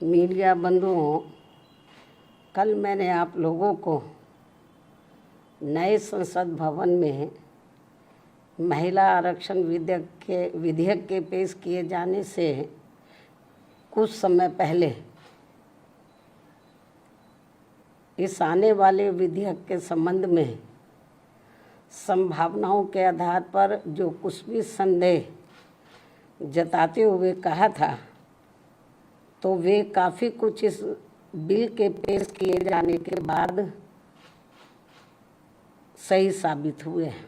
Media बंधुओं, कल मैंने आप लोगों को नए संसद भवन में महिला आरक्षण विधेयक के पेश किए जाने से कुछ समय पहले इस आने वाले विधेयक के संबंध में संभावनाओं के आधार पर जो कुछ भी संदेह जताते हुए कहा था, तो वे काफ़ी कुछ इस बिल के पेश किए जाने के बाद सही साबित हुए हैं।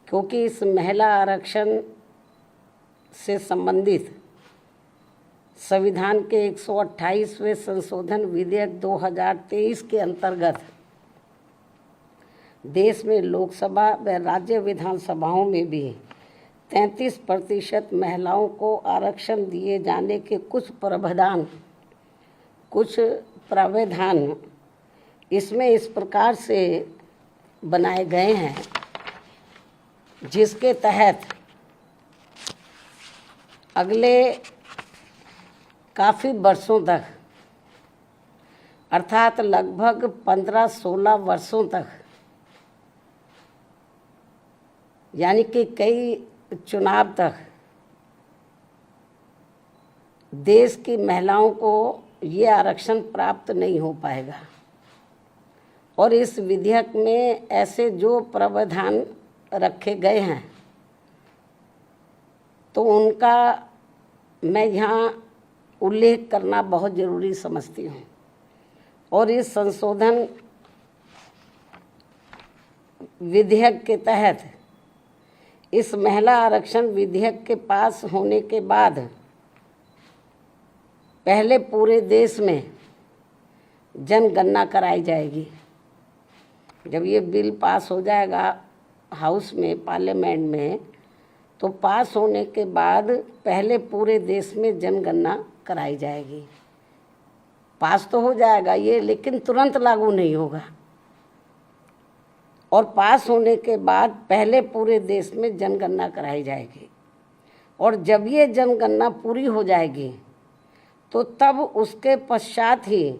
क्योंकि इस महिला आरक्षण से संबंधित संविधान के 128वें संशोधन विधेयक 2023 के अंतर्गत देश में लोकसभा व राज्य विधानसभाओं में भी 33% महिलाओं को आरक्षण दिए जाने के कुछ प्रावधान इसमें इस प्रकार से बनाए गए हैं, जिसके तहत अगले काफ़ी वर्षों तक, अर्थात लगभग 15-16 वर्षों तक, यानी कि कई चुनाव तक देश की महिलाओं को ये आरक्षण प्राप्त नहीं हो पाएगा। और इस विधेयक में ऐसे जो प्रावधान रखे गए हैं, तो उनका मैं यहाँ उल्लेख करना बहुत ज़रूरी समझती हूँ। और इस संशोधन विधेयक के तहत इस महिला आरक्षण विधेयक के पास होने के बाद पहले पूरे देश में जनगणना कराई जाएगी। जब ये बिल पास हो जाएगा हाउस में, पार्लियामेंट में, तो पास होने के बाद पहले पूरे देश में जनगणना कराई जाएगी। पास तो हो जाएगा ये, लेकिन तुरंत लागू नहीं होगा। और पास होने के बाद पहले पूरे देश में जनगणना कराई जाएगी। और जब ये जनगणना पूरी हो जाएगी, तो तब उसके पश्चात ही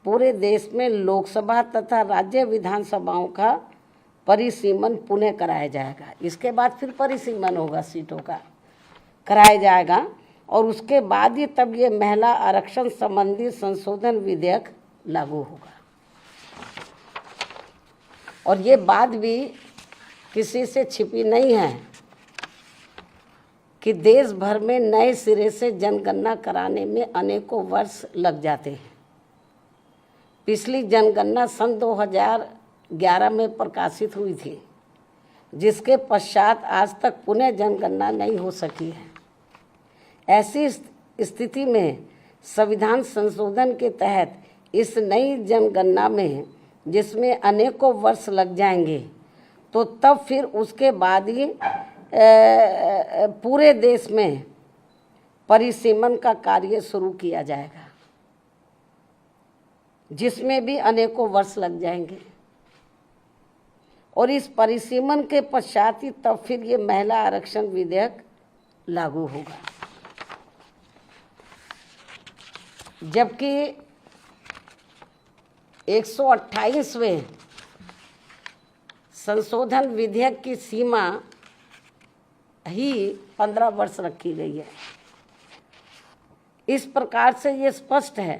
पूरे देश में लोकसभा तथा राज्य विधानसभाओं का परिसीमन पुनः कराया जाएगा। इसके बाद फिर परिसीमन होगा, सीटों का कराया जाएगा। और उसके बाद ही तब ये महिला आरक्षण संबंधी संशोधन विधेयक लागू होगा। और ये बात भी किसी से छिपी नहीं है कि देश भर में नए सिरे से जनगणना कराने में अनेकों वर्ष लग जाते हैं। पिछली जनगणना सन 2011 में प्रकाशित हुई थी, जिसके पश्चात आज तक पुनः जनगणना नहीं हो सकी है। ऐसी स्थिति में संविधान संशोधन के तहत इस नई जनगणना में, जिसमें अनेकों वर्ष लग जाएंगे, तो तब फिर उसके बाद ही पूरे देश में परिसीमन का कार्य शुरू किया जाएगा, जिसमें भी अनेकों वर्ष लग जाएंगे। और इस परिसीमन के पश्चात ही तब फिर ये महिला आरक्षण विधेयक लागू होगा। जबकि 128वें संशोधन विधेयक की सीमा ही 15 वर्ष रखी गई है। इस प्रकार से ये स्पष्ट है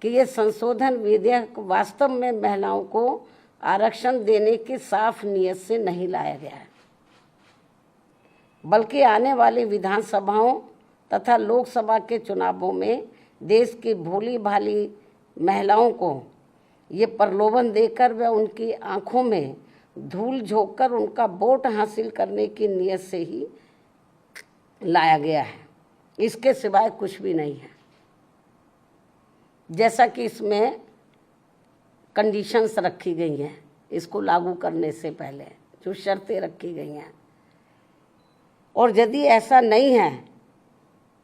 कि ये संशोधन विधेयक वास्तव में महिलाओं को आरक्षण देने की साफ नीयत से नहीं लाया गया है, बल्कि आने वाली विधानसभाओं तथा लोकसभा के चुनावों में देश की भोली भाली महिलाओं को ये प्रलोभन देकर व उनकी आंखों में धूल झोंककर उनका वोट हासिल करने की नीयत से ही लाया गया है। इसके सिवाय कुछ भी नहीं है। जैसा कि इसमें कंडीशंस रखी गई हैं, इसको लागू करने से पहले जो शर्तें रखी गई हैं। और यदि ऐसा नहीं है,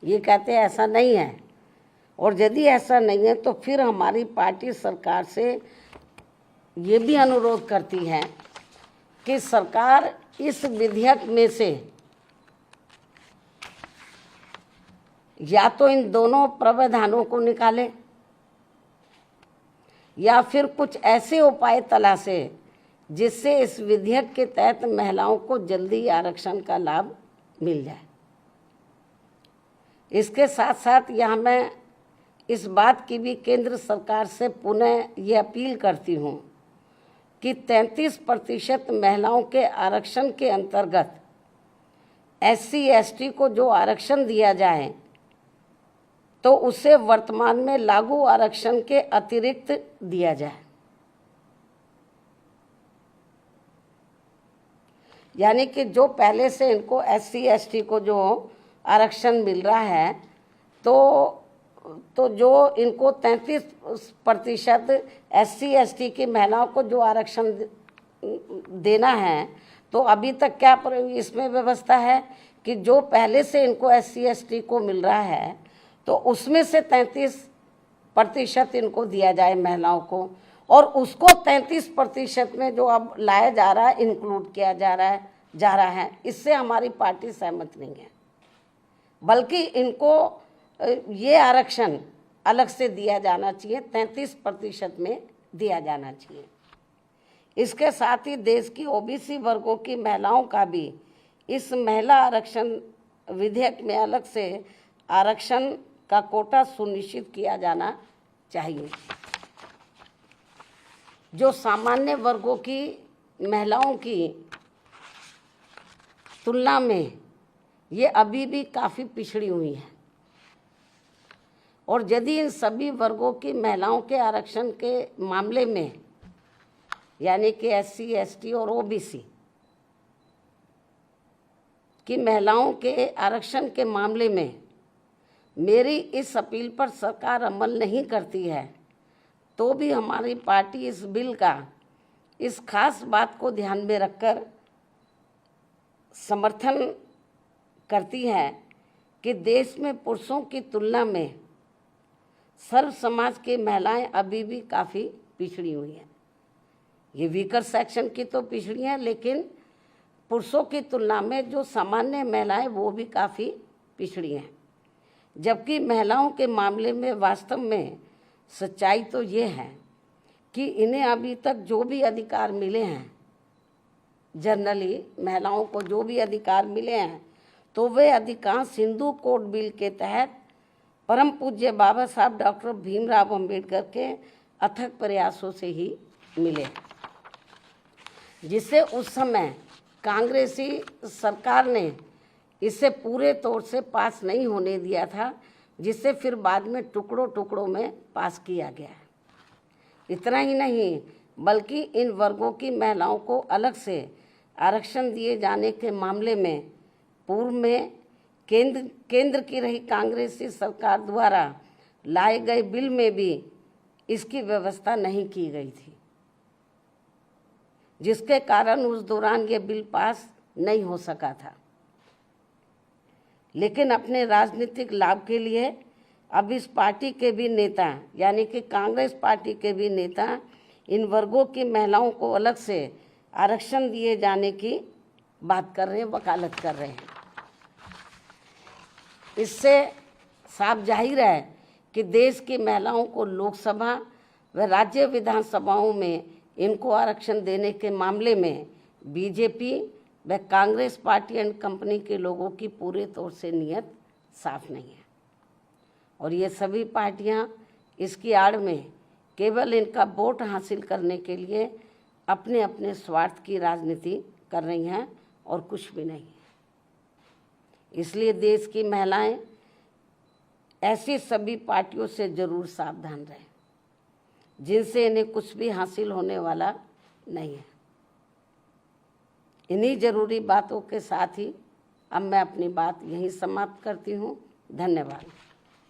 ये कहते हैं ऐसा नहीं है, और यदि ऐसा नहीं है, तो फिर हमारी पार्टी सरकार से ये भी अनुरोध करती है कि सरकार इस विधेयक में से या तो इन दोनों प्रावधानों को निकाले या फिर कुछ ऐसे उपाय तलाशे जिससे इस विधेयक के तहत महिलाओं को जल्दी आरक्षण का लाभ मिल जाए। इसके साथ साथ यहाँ मैं इस बात की भी केंद्र सरकार से पुनः ये अपील करती हूँ कि 33% महिलाओं के आरक्षण के अंतर्गत SC/ST को जो आरक्षण दिया जाए तो उसे वर्तमान में लागू आरक्षण के अतिरिक्त दिया जाए। यानी कि जो पहले से इनको SC/ST को जो आरक्षण मिल रहा है तो जो इनको 33% SC/ST की महिलाओं को जो आरक्षण देना है, तो अभी तक क्या इसमें व्यवस्था है कि जो पहले से इनको SC/ST को मिल रहा है तो उसमें से 33% इनको दिया जाए महिलाओं को, और उसको 33% में जो अब लाया जा रहा है, इंक्लूड किया जा रहा है। इससे हमारी पार्टी सहमत नहीं है, बल्कि इनको ये आरक्षण अलग से दिया जाना चाहिए, 33% में दिया जाना चाहिए। इसके साथ ही देश की OBC वर्गों की महिलाओं का भी इस महिला आरक्षण विधेयक में अलग से आरक्षण का कोटा सुनिश्चित किया जाना चाहिए। जो सामान्य वर्गों की महिलाओं की तुलना में ये अभी भी काफ़ी पिछड़ी हुई हैं, और यदि इन सभी वर्गों की महिलाओं के आरक्षण के मामले में, यानी कि SC/ST और OBC की महिलाओं के आरक्षण के मामले में मेरी इस अपील पर सरकार अमल नहीं करती है, तो भी हमारी पार्टी इस बिल का इस खास बात को ध्यान में रखकर समर्थन करती है कि देश में पुरुषों की तुलना में सर्व समाज की महिलाएं अभी भी काफ़ी पिछड़ी हुई हैं। ये वीकर सेक्शन की तो पिछड़ी हैं, लेकिन पुरुषों की तुलना में जो सामान्य महिलाएं वो भी काफ़ी पिछड़ी हैं। जबकि महिलाओं के मामले में वास्तव में सच्चाई तो ये है कि इन्हें अभी तक जो भी अधिकार मिले हैं, जनरली महिलाओं को जो भी अधिकार मिले हैं, तो वे अधिकांश हिंदू कोड बिल के तहत परम पूज्य बाबा साहब डॉक्टर भीमराव अंबेडकर के अथक प्रयासों से ही मिले, जिसे उस समय कांग्रेसी सरकार ने इसे पूरे तौर से पास नहीं होने दिया था, जिसे फिर बाद में टुकड़ों टुकड़ों में पास किया गया। इतना ही नहीं, बल्कि इन वर्गों की महिलाओं को अलग से आरक्षण दिए जाने के मामले में पूर्व में केंद्र की रही कांग्रेसी सरकार द्वारा लाए गए बिल में भी इसकी व्यवस्था नहीं की गई थी, जिसके कारण उस दौरान ये बिल पास नहीं हो सका था। लेकिन अपने राजनीतिक लाभ के लिए अब इस पार्टी के भी नेता, यानी कि कांग्रेस पार्टी के भी नेता, इन वर्गों की महिलाओं को अलग से आरक्षण दिए जाने की बात कर रहे हैं, वकालत कर रहे हैं। इससे साफ जाहिर है कि देश की महिलाओं को लोकसभा व राज्य विधानसभाओं में इनको आरक्षण देने के मामले में बीजेपी व कांग्रेस पार्टी एंड कंपनी के लोगों की पूरे तौर से नीयत साफ नहीं है, और ये सभी पार्टियां इसकी आड़ में केवल इनका वोट हासिल करने के लिए अपने अपने स्वार्थ की राजनीति कर रही हैं और कुछ भी नहीं। इसलिए देश की महिलाएं ऐसी सभी पार्टियों से जरूर सावधान रहें जिनसे इन्हें कुछ भी हासिल होने वाला नहीं है। इन्हीं जरूरी बातों के साथ ही अब मैं अपनी बात यहीं समाप्त करती हूँ। धन्यवाद।